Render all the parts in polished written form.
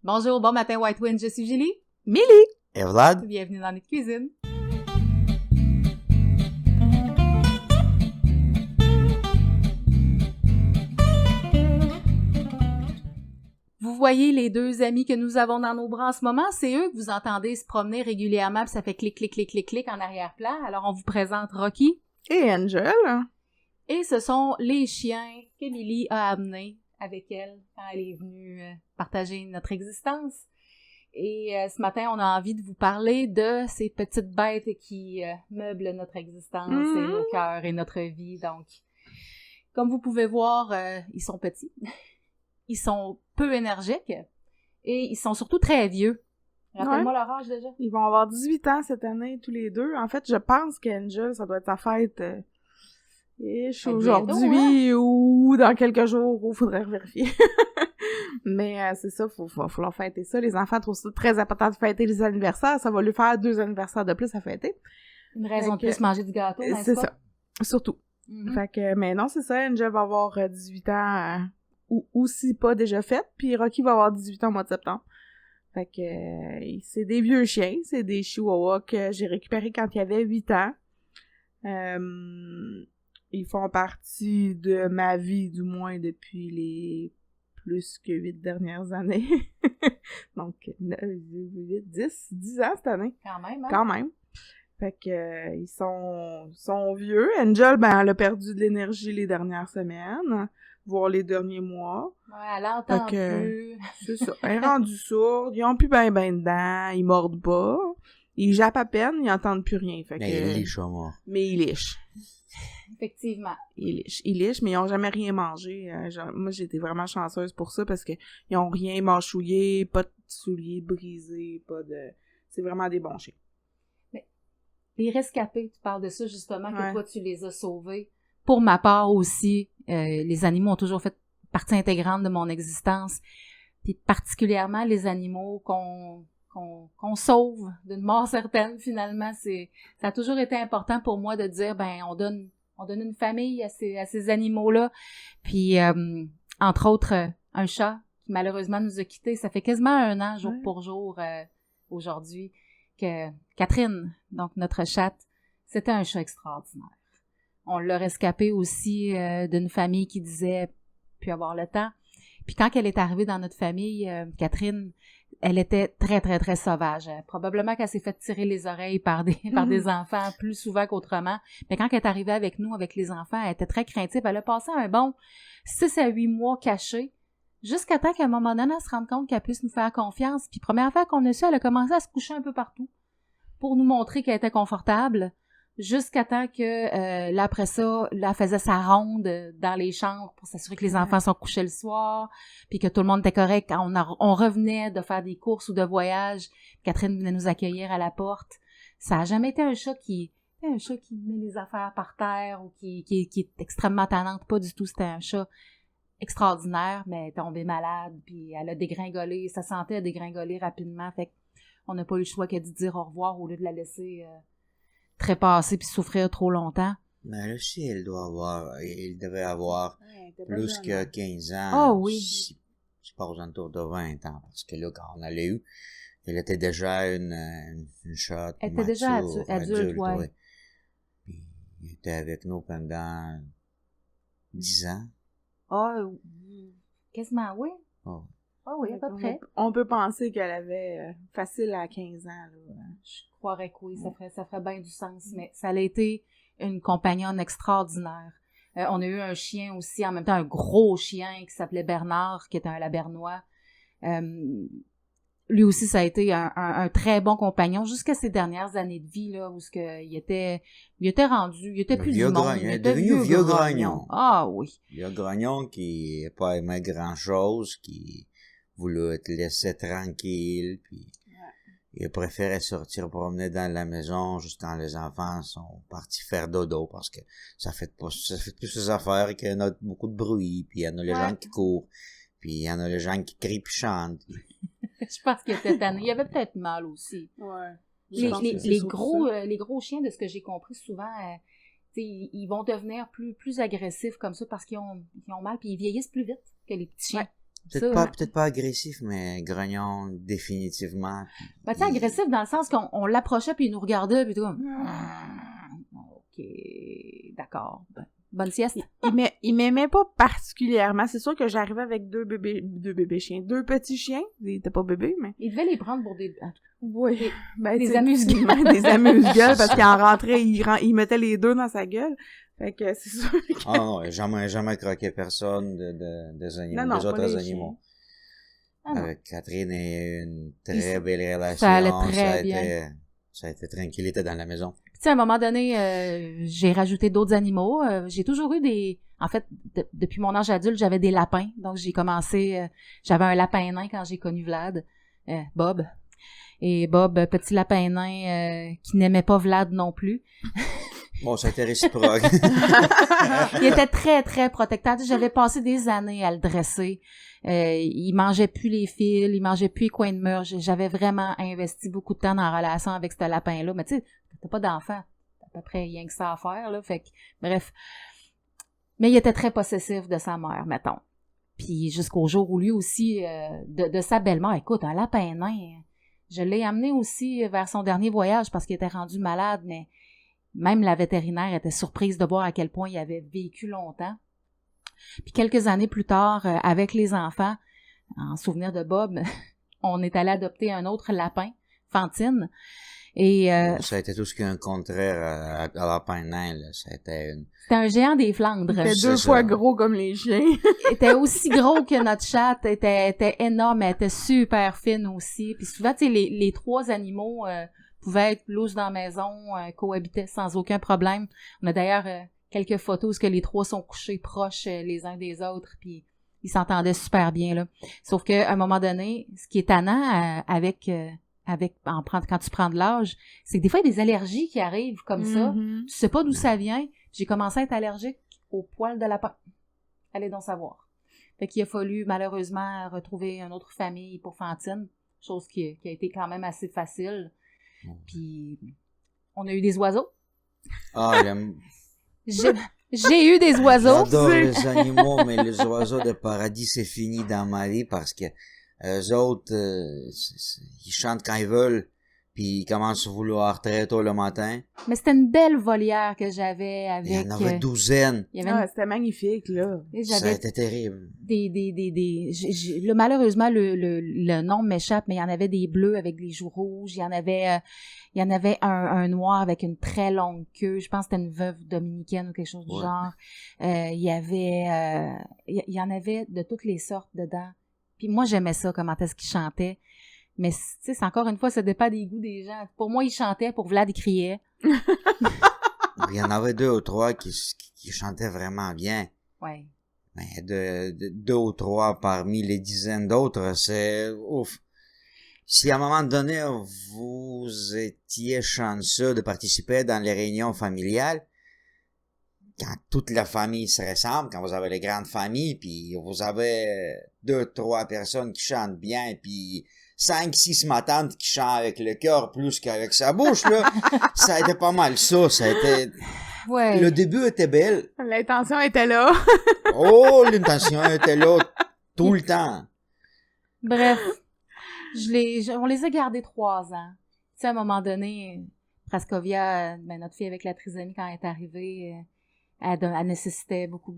Bonjour, bon matin White Wind, je suis Julie. Milly! Et Vlad? Bienvenue dans notre cuisine. Vous voyez les deux amis que nous avons dans nos bras en ce moment, c'est eux que vous entendez se promener régulièrement, puis ça fait clic, clic, clic, clic, clic en arrière-plan. Alors on vous présente Rocky. Et Angel. Et ce sont les chiens qu'Émilie a amenés avec elle quand elle est venue partager notre existence. Et ce matin, on a envie de vous parler de ces petites bêtes qui meublent notre existence et nos cœurs et notre vie. Donc, comme vous pouvez voir, ils sont petits, ils sont peu énergiques et ils sont surtout très vieux. Rappelle-moi leur âge déjà. Ils vont avoir 18 ans cette année, tous les deux. En fait, je pense qu'Angel, ça doit être sa fête aujourd'hui ou dans quelques jours, il faudrait vérifier. Mais c'est ça, faut leur fêter ça. Les enfants trouvent ça très important de fêter les anniversaires. Ça va lui faire 2 anniversaires de plus à fêter. Une raison de plus manger du gâteau, n'est-ce pas? C'est ça, surtout. Mm-hmm. Fait que, mais non, c'est ça, Angel va avoir 18 ans ou si pas déjà fait, puis Rocky va avoir 18 ans au mois de septembre. Fait que c'est des vieux chiens, c'est des chihuahuas que j'ai récupérés quand il y avait 8 ans. Ils font partie de ma vie, du moins depuis les plus que 8 dernières années. Donc, 9, 8, 10 ans cette année. Quand même, hein? Quand même. Fait que ils sont vieux. Angel, elle a perdu de l'énergie les dernières semaines, voire les derniers mois. Ouais, elle entend plus. C'est ça. Elle est rendue sourde. Ils ont plus ben dedans. Ils mordent pas. Ils jappent à peine. Ils entendent plus rien. Fait mais que, ils lichent, moi. Mais ils lichent. Effectivement. Ils lichent, mais ils ont jamais rien mangé. Moi, j'ai été vraiment chanceuse pour ça parce que ils ont rien mâchouillé, pas de souliers brisés, pas de... C'est vraiment des bons chiens. Mais les rescapés, tu parles de ça justement, que ouais. toi, tu les as sauvés. Pour ma part aussi, les animaux ont toujours fait partie intégrante de mon existence. Puis particulièrement les animaux qu'on sauve d'une mort certaine, finalement. Ça a toujours été important pour moi de dire, on donne une famille à ces animaux-là. Puis, entre autres, un chat qui malheureusement nous a quittés. Ça fait quasiment 1 an, jour pour jour, aujourd'hui, que Catherine, donc notre chatte, c'était un chat extraordinaire. On l'a rescapée aussi d'une famille qui disait plus avoir le temps. Puis quand elle est arrivée dans notre famille, Catherine, elle était très, très, très sauvage. Probablement qu'elle s'est fait tirer les oreilles par des enfants plus souvent qu'autrement. Mais quand elle est arrivée avec nous, avec les enfants, elle était très craintive. Elle a passé un bon 6 à 8 mois cachée, jusqu'à temps qu'à un moment donné, elle se rende compte qu'elle puisse nous faire confiance. Puis première fois qu'on a su, elle a commencé à se coucher un peu partout pour nous montrer qu'elle était confortable. Jusqu'à temps que, là, après ça, là, elle faisait sa ronde dans les chambres pour s'assurer que les enfants sont couchés le soir, puis que tout le monde était correct. Quand on revenait de faire des courses ou de voyages, Catherine venait nous accueillir à la porte. Ça a jamais été un chat qui met les affaires par terre ou qui est extrêmement tannante. Pas du tout. C'était un chat extraordinaire, mais elle est tombée malade, puis elle a dégringolé. Sa santé a dégringolé rapidement. Fait qu'on n'a pas eu le choix que de dire au revoir au lieu de la laisser trépasser puis souffrir trop longtemps. Mais là, si il devait avoir plus que 15 ans. Ah oui. C'est pas aux alentours de 20 ans, parce que là, quand on allait eu, elle était déjà une chatte. Elle était déjà adulte, ouais. Puis, il était avec nous pendant 10 ans. Ah, quasiment, oui. Oh. Ah oui, à peu près. On peut penser qu'elle avait facile à 15 ans. Là. Je croirais que oui, ça ferait bien du sens. Mais ça a été une compagnonne extraordinaire. On a eu un chien aussi, en même temps un gros chien qui s'appelait Bernard, qui était un labernois. Lui aussi, ça a été un très bon compagnon jusqu'à ses dernières années de vie, là, où il était rendu, il était plus du monde. Il était vieux grognon. Ah oui. Vieux grognon qui n'a pas aimé grand-chose, qui voulait te laisser tranquille, puis il préférait sortir promener dans la maison juste quand les enfants sont partis faire dodo, parce que ça fait plus ses affaires qu'il y a beaucoup de bruit, puis il y en a les gens qui courent, puis il y en a les gens qui crient puis chantent. Je pense qu'il était tanné. Il avait peut-être mal aussi. Ouais. Les gros chiens, de ce que j'ai compris, souvent, ils vont devenir plus agressifs comme ça parce qu'ils ont mal, puis ils vieillissent plus vite que les petits chiens. Peut-être pas agressif, mais grognon définitivement. Ben, tu sais, agressif dans le sens qu'on l'approchait puis il nous regardait puis tout comme... OK, d'accord. Ben, bonne sieste. Il m'aimait pas particulièrement. C'est sûr que j'arrivais avec deux chiens. Deux petits chiens. Ils étaient pas bébés, mais... Il devait les prendre pour des... Oui. Ben, des amuse-gueules. Des amuse-gueules, parce qu'il en rentrait, il mettait les deux dans sa gueule. Fait que c'est sûr que... Ah non, jamais croqué personne des animaux, des autres animaux. Avec Catherine et une très belle relation. Ça allait très bien. Ça a été tranquillité dans la maison. Tu sais, à un moment donné, j'ai rajouté d'autres animaux. J'ai toujours eu des... En fait, depuis mon âge adulte, j'avais des lapins. Donc, j'ai commencé... j'avais un lapin nain quand j'ai connu Vlad, Bob. Et Bob, petit lapin nain qui n'aimait pas Vlad non plus. Bon, ça a été réciproque. Il était très, très protecteur. J'avais passé des années à le dresser. Il mangeait plus les fils, il mangeait plus les coins de mur. J'avais vraiment investi beaucoup de temps dans la relation avec ce lapin-là. Mais tu sais, t'as pas d'enfant. T'as à peu près rien que ça à faire, là. Fait que, bref. Mais il était très possessif de sa mère, mettons. Puis jusqu'au jour où lui aussi, de sa belle-mère, écoute, un lapin nain, je l'ai amené aussi vers son dernier voyage parce qu'il était rendu malade, mais même la vétérinaire était surprise de voir à quel point il avait vécu longtemps. Puis quelques années plus tard, avec les enfants, en souvenir de Bob, on est allé adopter un autre lapin, Fantine. Et ça a été tout ce qu'un contraire à lapin nain, là. C'était un géant des Flandres. Il était deux fois gros comme les chiens. Il était aussi gros que notre chatte, était énorme, elle était super fine aussi. Puis souvent, tu sais, les trois animaux pouvaient être loose dans la maison, cohabitaient sans aucun problème. On a d'ailleurs quelques photos où les trois sont couchés proches les uns des autres, puis ils s'entendaient super bien, là. Sauf qu'à un moment donné, ce qui est tannant quand tu prends de l'âge, c'est que des fois, il y a des allergies qui arrivent comme ça. Tu sais pas d'où ça vient. J'ai commencé à être allergique aux poils de lapin. Allez donc savoir. Fait qu'il a fallu, malheureusement, retrouver une autre famille pour Fantine. Chose qui a été quand même assez facile. Puis, on a eu des oiseaux. Ah, J'ai eu des oiseaux. J'adore les animaux, mais les oiseaux de paradis, c'est fini dans ma vie parce que eux autres, ils chantent quand ils veulent, puis ils commencent à vouloir très tôt le matin. Mais c'était une belle volière que j'avais avec... Il y en avait douzaines. C'était magnifique, là. Ça a été terrible. Là, malheureusement, le nom m'échappe, mais il y en avait des bleus avec des joues rouges. Il y en avait un noir avec une très longue queue. Je pense que c'était une veuve dominicaine ou quelque chose du genre. Il y en avait de toutes les sortes dedans. Puis moi, j'aimais ça, comment est-ce qu'ils chantaient. Mais, tu sais, c'est encore une fois, ça dépend des goûts des gens. Pour moi, ils chantaient, pour Vlad, ils criaient. Il y en avait deux ou trois qui chantaient vraiment bien. Ouais. Mais deux ou trois parmi les dizaines d'autres, c'est ouf. Si à un moment donné, vous étiez chanceux de participer dans les réunions familiales, quand toute la famille se ressemble, quand vous avez les grandes familles, puis vous avez 2-3 personnes qui chantent bien, puis 5-6 matantes qui chantent avec le cœur plus qu'avec sa bouche, là, ça a été pas mal ça a été... Ouais. Le début était belle. L'intention était là. Oh, l'intention était là tout le temps. Bref, on les a gardés 3 ans. Tu sais, à un moment donné, Praskovia, notre fille avec la trisomie, quand elle est arrivée... Elle nécessitait beaucoup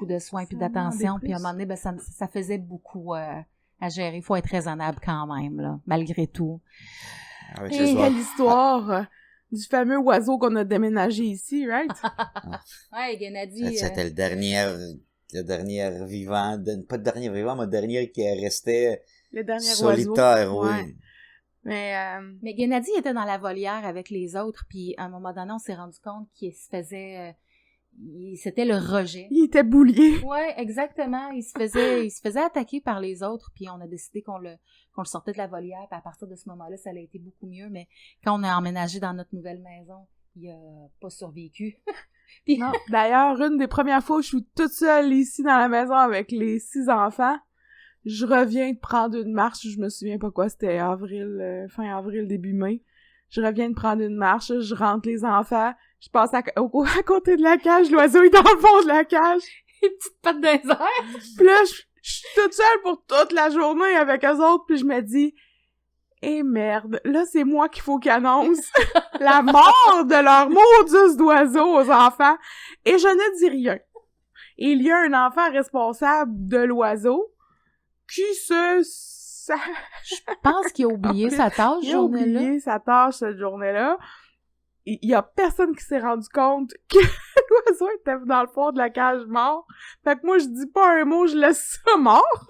de soins puis d'attention. Puis à un moment donné, ça faisait beaucoup à gérer. Il faut être raisonnable quand même, là, malgré tout. Et l'histoire du fameux oiseau qu'on a déménagé ici, right? Ouais, Gennady. C'était le dernier vivant, pas le dernier vivant, mais le dernier qui est resté solitaire, oiseau. oui. Ouais. Mais Gennady était dans la volière avec les autres, puis à un moment donné, on s'est rendu compte qu'il se faisait... c'était le rejet. Il était boulier. Ouais, exactement. Il se faisait attaquer par les autres, puis on a décidé qu'on le sortait de la volière, puis à partir de ce moment-là, ça a été beaucoup mieux, mais quand on a emménagé dans notre nouvelle maison, il a pas survécu. Puis... Non, d'ailleurs, une des premières fois où je suis toute seule ici dans la maison avec les 6 enfants, je reviens de prendre une marche, je me souviens pas quoi, c'était fin avril, début mai. Je reviens de prendre une marche, je rentre les enfants, je passe à côté de la cage, l'oiseau est dans le fond de la cage. Les petites pattes d'un air. Puis là, Je suis toute seule pour toute la journée avec eux autres, puis je me dis, eh merde, là, c'est moi qu'il faut qu'ils annoncent la mort de leur maudus d'oiseaux aux enfants. Et je ne dis rien. Et il y a un enfant responsable de l'oiseau qui Je pense qu'il a oublié sa tâche, il a oublié sa tâche cette journée-là. Il y a personne qui s'est rendu compte que l'oiseau était dans le fond de la cage mort. Fait que moi, je dis pas un mot, je laisse ça mort.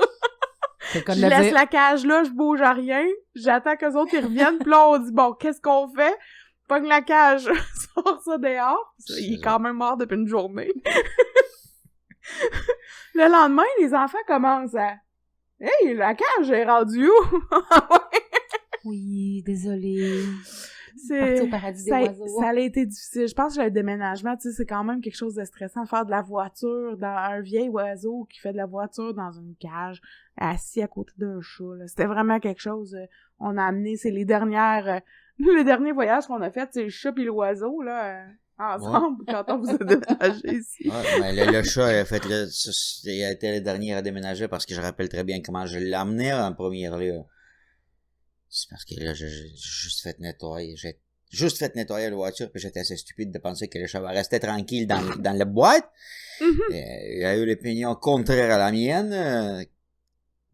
Je laisse la cage là, je bouge à rien. J'attends qu'eux autres ils reviennent. Puis là, on dit, bon, qu'est-ce qu'on fait? Pogne la cage, sort ça dehors. Il est quand même mort depuis une journée. Le lendemain, les enfants commencent à... Hey, la cage est rendue où? Oui, désolée. C'est... Au paradis des oiseaux. Ça a été difficile. Je pense que le déménagement, tu sais, c'est quand même quelque chose de stressant. Faire de la voiture dans un vieil oiseau qui fait de la voiture dans une cage, assis à côté d'un chat, là. C'était vraiment quelque chose. On a amené, c'est les dernières... le dernier voyage qu'on a fait, c'est le chat pis l'oiseau, là... ensemble, quand on vous a déménagé ici. Ouais, mais le chat, il a été le dernier à déménager parce que je rappelle très bien comment je l'ai amené en première lieu. C'est parce que là, j'ai juste fait nettoyer. J'ai juste fait nettoyer la voiture, puis j'étais assez stupide de penser que le chat va rester tranquille dans la boîte. Il a eu l'opinion contraire à la mienne,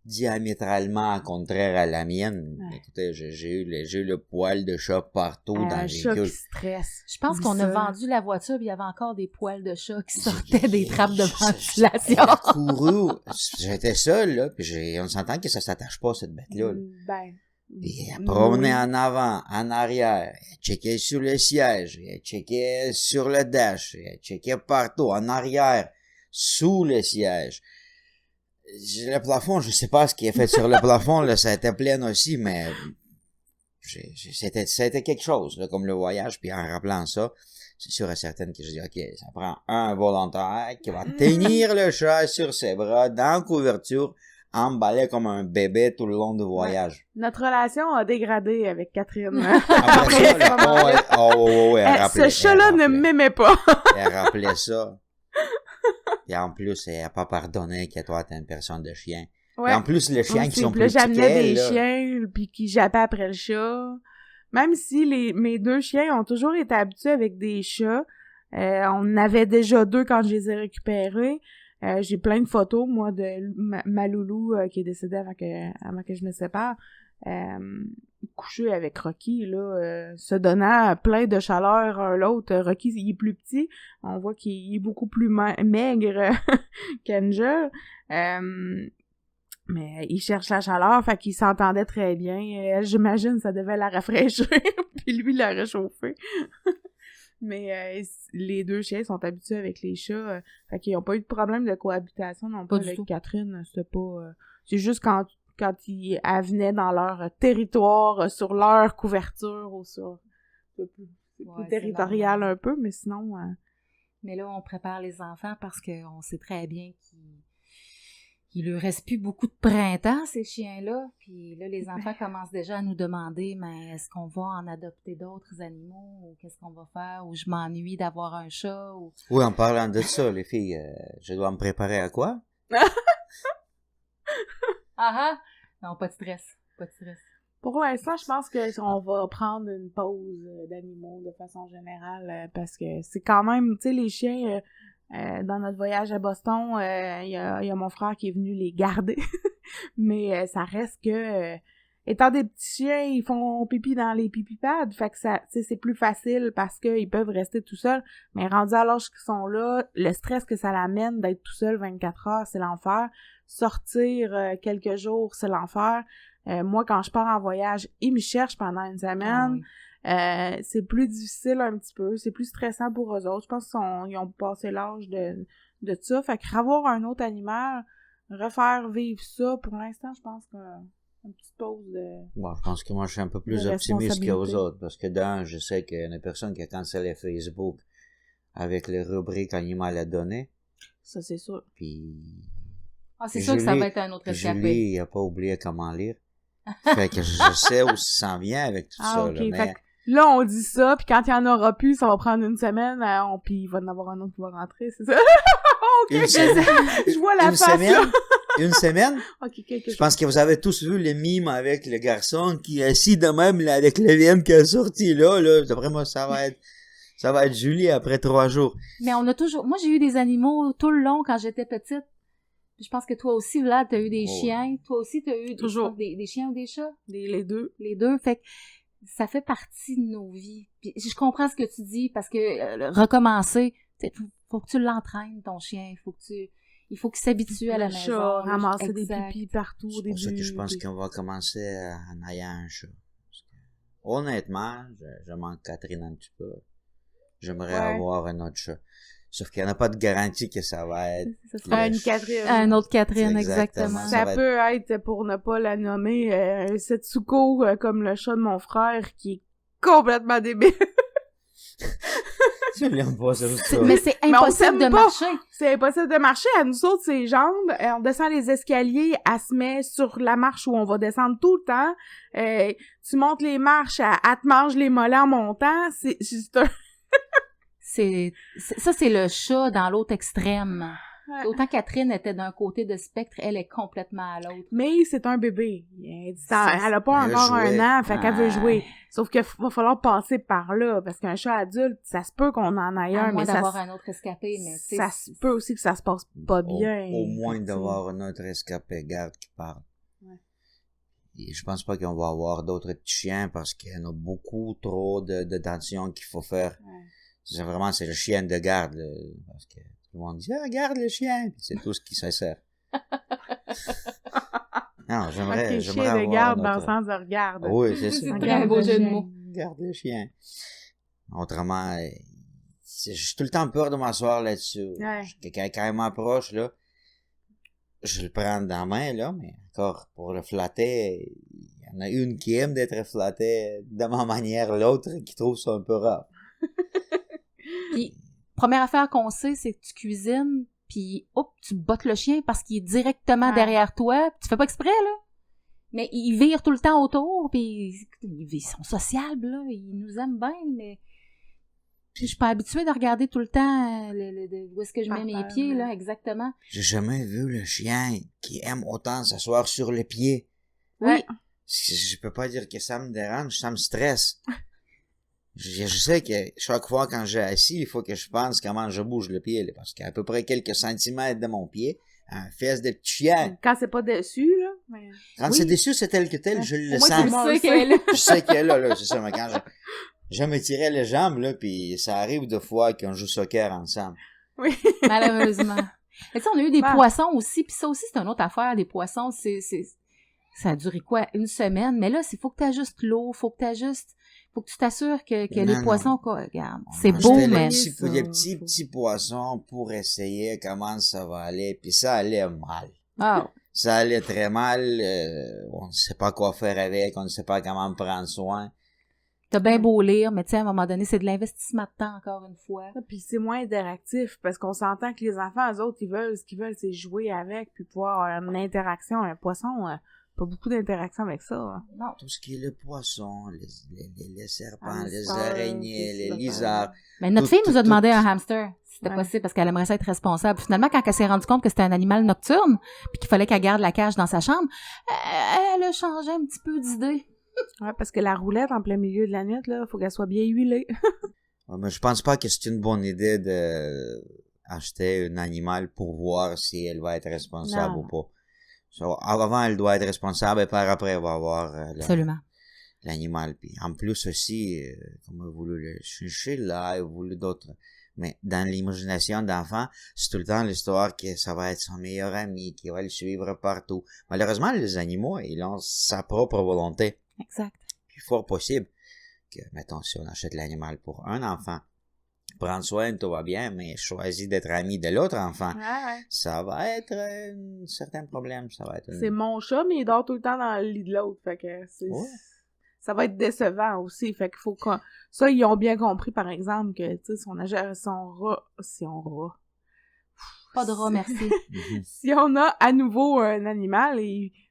diamétralement contraire à la mienne. Ouais. Écoutez, j'ai eu le poil de chat partout dans le véhicule. Un chat qui stresse. Je pense qu'on a vendu la voiture, puis il y avait encore des poils de chat qui sortaient des trappes de ventilation. Couru. J'étais seul, là, puis on s'entend que ça s'attache pas, cette bête-là. Ben... Puis elle promenait en avant, en arrière, elle checkait sur le siège, elle checkait sur le dash, elle checkait partout, en arrière, sous le siège. Le plafond, je sais pas ce qui est fait sur le plafond, là, ça a été plein aussi, mais c'était quelque chose, là, comme le voyage, puis en rappelant ça, c'est sûr et certain que je dis, ok, ça prend un volontaire qui va tenir le chat sur ses bras, dans la couverture, emballé comme un bébé tout le long du voyage. Ouais. Notre relation a dégradé avec Catherine. Après ça, ce chat-là ne m'aimait pas. Elle rappelait ça. Et en plus, elle n'a pas pardonné que toi, t'es une personne de chien. Ouais. Et en plus, les chiens qui sont plus petits j'amenais des chiens, puis qui jappaient après le chat. Même si mes deux chiens ont toujours été habitués avec des chats. On en avait déjà 2 quand je les ai récupérés. J'ai plein de photos, moi, de ma loulou qui est décédée avant que je me sépare, couchée avec Rocky, là, se donnant plein de chaleur un l'autre. Rocky, il est plus petit, on voit qu'il est beaucoup plus maigre qu'Angel, mais il cherche la chaleur, fait qu'il s'entendait très bien. Elle, j'imagine, ça devait la rafraîchir, puis lui, il l'a réchauffé. Mais les 2 chiens sont habitués avec les chats, fait qu'ils n'ont pas eu de problème de cohabitation non plus avec Catherine. C'est pas... c'est juste quand elle venait dans leur territoire, sur leur couverture, ou sur... C'est plus territorial un peu, mais sinon... Mais là, on prépare les enfants parce qu'on sait très bien qu'il leur reste plus beaucoup de printemps, ces chiens-là. Puis là, les enfants commencent déjà à nous demander, mais est-ce qu'on va en adopter d'autres animaux? Ou qu'est-ce qu'on va faire? Ou je m'ennuie d'avoir un chat? Ou... Oui, en parlant de ça, les filles, je dois me préparer à quoi? Non, pas de stress. Pas de stress. Pour l'instant, je pense qu'on va prendre une pause d'animaux de façon générale, parce que c'est quand même, tu sais, les chiens... dans notre voyage à Boston, il y a mon frère qui est venu les garder. Mais ça reste que étant des petits chiens, ils font pipi dans les pipi-pads, fait que ça, c'est plus facile parce qu'ils peuvent rester tout seuls. Mais rendu à l'âge qu'ils sont là, le stress que ça l'amène d'être tout seul 24 heures, c'est l'enfer. Sortir quelques jours, c'est l'enfer. Moi, quand je pars en voyage, ils me cherchent pendant une semaine. C'est plus difficile un petit peu, c'est plus stressant pour eux autres. Je pense qu'ils ont passé l'âge de ça. Fait que avoir un autre animal, refaire vivre ça, pour l'instant, je pense qu'une petite pause de... Bon, je pense que moi, je suis un peu plus optimiste qu'aux autres, parce que je sais qu'il y a une personne qui a cancellé Facebook avec les rubriques animales à donner. Ça, c'est sûr. Puis... c'est sûr que ça va être un autre escapé. Julie, il n'a pas oublié comment lire. Fait que je sais où ça s'en vient avec tout ça. Okay. Là, mais... Là, on dit ça, puis quand il y en aura plus, ça va prendre une semaine, puis il va en avoir un autre qui va rentrer, c'est ça? ok, je vois la face, là. Une semaine, Ok, quelque je pense que vous avez tous vu le mime avec le garçon qui est assis de même, là, avec le VM qui est sorti là, d'après moi, ça va être Julie après 3 jours. Mais on a toujours... Moi, j'ai eu des animaux tout le long quand j'étais petite. Puis je pense que toi aussi, Vlad, t'as eu des chiens. Toi aussi, t'as eu toujours des chiens ou des chats? les deux. Les deux. Fait que ça fait partie de nos vies. Puis je comprends ce que tu dis parce que recommencer, faut que tu l'entraînes, ton chien. Il faut qu'il s'habitue à la maison. Chat, ramasser des Exact. pipis partout au C'est pour ça début. que je pense qu'on va commencer en ayant un chat. Parce que, honnêtement, je manque Catherine un petit peu. J'aimerais avoir un autre chat. Sauf qu'il n'y en a pas de garantie que ça va être... Ça sera une Catherine. Un autre Catherine, Exactement. exactement. Ça peut être, pour ne pas la nommer, un Setsuko, comme le chat de mon frère, qui est complètement débile. Je l'aime pas, ça. Mais c'est impossible de marcher. C'est impossible de marcher. Elle nous saute ses jambes. On descend les escaliers. Elle se met sur la marche où on va descendre tout le temps. Tu montes les marches. Elle te mange les mollets en montant. C'est juste un... Ça, c'est le chat dans l'autre extrême. Ouais. Autant Catherine était d'un côté de spectre, elle est complètement à l'autre. Mais c'est un bébé. Elle a pas Elle veut encore jouer. 1 an, fait qu'elle veut jouer. Sauf qu'il va falloir passer par là, parce qu'un chat adulte, ça se peut qu'on en aille À un, moins mais d'avoir un autre escapé, mais tu sais, ça se peut aussi que ça se passe pas bien. Au moins d'avoir un autre escapé garde qui parle. Ouais. Et je pense pas qu'on va avoir d'autres petits chiens parce qu'il y en a beaucoup trop d'attention qu'il faut faire. Ouais. C'est le chien de garde, là, parce que tout le monde dit, garde le chien, puis c'est tout ce qui se sert. Non, j'aimerais chien avoir de garde un dans le autre... sens de regarde. Oui, c'est ça. C'est très un beau jeu de mots. Garde le chien. Autrement, j'ai tout le temps peur de m'asseoir là-dessus. Ouais. Quand il m'approche, là, je le prends dans la main, là, mais encore, pour le flatter, il y en a une qui aime d'être flattée de ma manière, l'autre qui trouve ça un peu rare. Puis, première affaire qu'on sait, c'est que tu cuisines, puis tu bottes le chien parce qu'il est directement derrière toi. Tu fais pas exprès, là. Mais il vire tout le temps autour, puis ils sont sociables, là. Ils nous aiment bien, mais je suis pas habituée de regarder tout le temps où est-ce que je mets mes pieds, là, exactement. J'ai jamais vu le chien qui aime autant s'asseoir sur le pied. Oui. Je peux pas dire que ça me dérange, ça me stresse. Je sais que chaque fois quand j'ai assis, il faut que je pense comment je bouge le pied, là, parce qu'à peu près quelques centimètres de mon pied, un fesse de petit chien. Quand c'est pas dessus, là. Mais... Quand c'est dessus, c'est tel que tel, je le Moi, sens. tu sais qu'elle est là. Je sais qu'elle est là, c'est ça, mais quand je me tirais les jambes, là, puis ça arrive de fois qu'on joue soccer ensemble. Oui. Malheureusement. Et tu sais, on a eu des poissons aussi, puis ça aussi, c'est une autre affaire, des poissons, ça a duré quoi, 1 semaine, mais là, faut que t'ajustes l'eau, faut que tu t'assures que les poissons, regarde, c'est beau, mais... Des petits poissons pour essayer comment ça va aller, puis ça allait mal. Oh. Ça allait très mal, on ne sait pas quoi faire avec, on ne sait pas comment prendre soin. T'as bien beau lire, mais tu sais, à un moment donné, c'est de l'investissement de temps, encore une fois. Puis c'est moins interactif, parce qu'on s'entend que les enfants, eux autres, ce qu'ils veulent, c'est jouer avec, puis pouvoir avoir une interaction. Un poisson, pas beaucoup d'interaction avec ça. Hein. Non. Tout ce qui est le poisson, les serpents, Hamster, les araignées, les lizards. Mais notre fille nous a demandé un hamster, si c'était possible, parce qu'elle aimerait ça être responsable. Finalement, quand elle s'est rendue compte que c'était un animal nocturne, puis qu'il fallait qu'elle garde la cage dans sa chambre, elle a changé un petit peu d'idée. Ouais, parce que la roulette, en plein milieu de la nuit, là, faut qu'elle soit bien huilée. Ouais, mais je pense pas que c'est une bonne idée de acheter un animal pour voir si elle va être responsable ou pas. Avant, elle doit être responsable et par après, elle va avoir Absolument. L'animal. Puis en plus aussi, comme elle voulu le chinchilla, elle voulu d'autres. Mais dans l'imagination d'enfant, c'est tout le temps l'histoire que ça va être son meilleur ami, qui va le suivre partout. Malheureusement, les animaux, ils ont sa propre volonté. Exact. Puis fort possible que, mettons, si on achète l'animal pour un enfant, prendre soin, tout va bien, mais choisit d'être ami de l'autre enfant, ça va être un certain problème. Ça va être C'est mon chat, mais il dort tout le temps dans le lit de l'autre. Fait que ça va être décevant aussi. Fait qu'il faut que... Ça, ils ont bien compris, par exemple, que, tu sais, si on Pas de rat, merci. Si on a à nouveau un animal,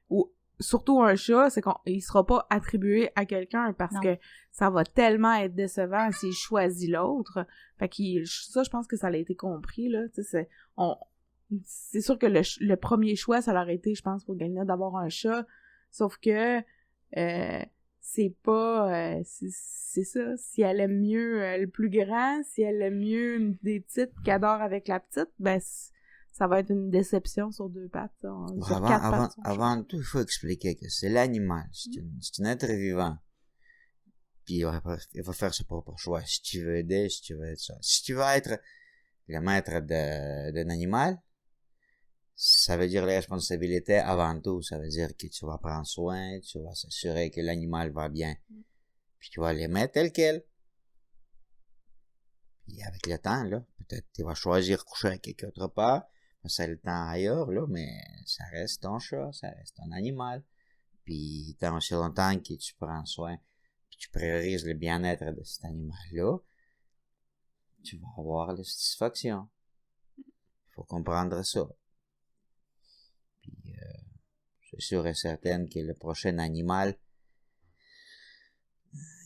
ou surtout un chat, c'est qu'il sera pas attribué à quelqu'un parce que ça va tellement être décevant s'il choisit l'autre. Fait que ça, je pense que ça a été compris, là. Tu sais, C'est sûr que le premier choix, ça aurait été, je pense, pour Galina d'avoir un chat. Sauf que c'est pas... c'est ça. Si elle aime mieux le plus grand, si elle aime mieux une des petites qu'elle dort avec la petite, ben ça va être une déception sur 2 pattes. Ça. Sur 4 pattes. Avant tout, il faut expliquer que c'est l'animal. C'est un être vivant. Puis il va faire ses propres choix. Si tu veux aider, si tu veux être ça. Si tu veux être le maître d'un animal, ça veut dire les responsabilités avant tout. Ça veut dire que tu vas prendre soin, tu vas s'assurer que l'animal va bien. Puis tu vas l'aimer tel quel. Puis avec le temps, là, peut-être tu vas choisir coucher avec quelque autre part, passer le temps ailleurs, là, mais ça reste ton chat, ça reste ton animal. Puis tant aussi longtemps que tu prends soin, puis tu priorises le bien-être de cet animal-là, tu vas avoir la satisfaction. Il faut comprendre ça. Puis c'est sûr et certain que le prochain animal,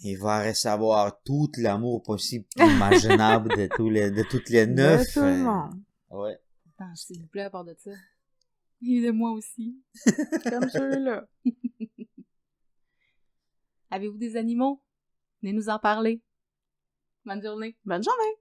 il va recevoir tout l'amour possible, imaginable de toutes les 9. De tout le monde. Ouais. Attends, s'il vous plaît, à part de ça. Et de moi aussi. Comme ceux-là. Avez-vous des animaux? Venez nous en parler. Bonne journée. Bonne journée.